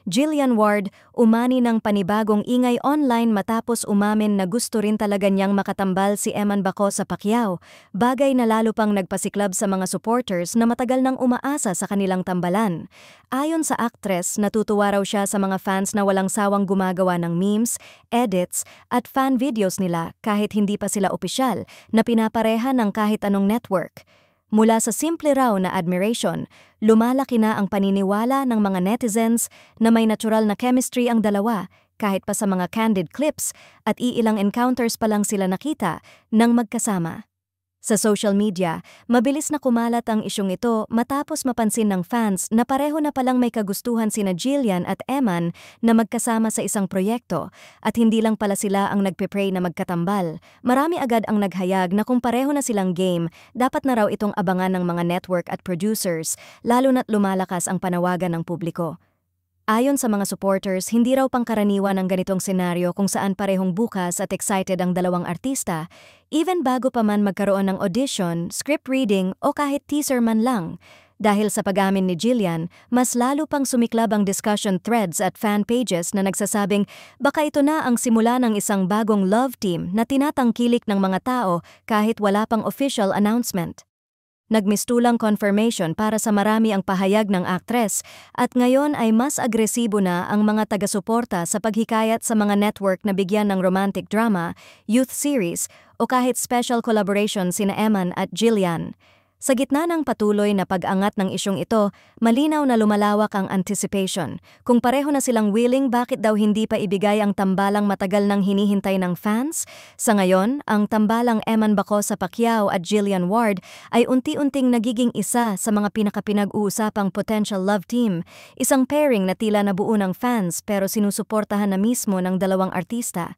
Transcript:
Jillian Ward, umani ng panibagong ingay online matapos umamin na gusto rin talaga niyang makatambal si Eman Baco sa Pacquiao, bagay na lalo pang nagpasiklab sa mga supporters na matagal nang umaasa sa kanilang tambalan. Ayon sa aktres, natutuwa raw siya sa mga fans na walang sawang gumagawa ng memes, edits, at fan videos nila kahit hindi pa sila opisyal na pinapareha ng kahit anong network. Mula sa simple raw na admiration, lumalaki na ang paniniwala ng mga netizens na may natural na chemistry ang dalawa kahit pa sa mga candid clips at iilang encounters pa lang sila nakita nang magkasama. Sa social media, mabilis na kumalat ang isyong ito matapos mapansin ng fans na pareho na palang may kagustuhan sina Jillian at Eman na magkasama sa isang proyekto at hindi lang pala sila ang nagpe-pray na magkatambal. Marami agad ang naghayag na kung pareho na silang game, dapat na raw itong abangan ng mga network at producers, lalo na't lumalakas ang panawagan ng publiko. Ayon sa mga supporters, hindi raw pangkaraniwan ang ganitong senaryo kung saan parehong bukas at excited ang dalawang artista, even bago pa man magkaroon ng audition, script reading o kahit teaser man lang. Dahil sa pag-amin ni Jillian, mas lalo pang sumiklab ang discussion threads at fan pages na nagsasabing baka ito na ang simula ng isang bagong love team na tinatangkilik ng mga tao kahit wala pang official announcement. Nagmistulang confirmation para sa marami ang pahayag ng aktres at ngayon ay mas agresibo na ang mga taga-suporta sa paghikayat sa mga network na bigyan ng romantic drama, youth series o kahit special collaboration sina Eman at Jillian. Sa gitna ng patuloy na pag-angat ng isyong ito, malinaw na lumalawak ang anticipation. Kung pareho na silang willing, bakit daw hindi pa ibigay ang tambalang matagal nang hinihintay ng fans? Sa ngayon, ang tambalang Eman Baco sa Pacquiao at Jillian Ward ay unti-unting nagiging isa sa mga pinakapinag-uusapang potential love team. Isang pairing na tila nabuo ng fans pero sinusuportahan na mismo ng dalawang artista.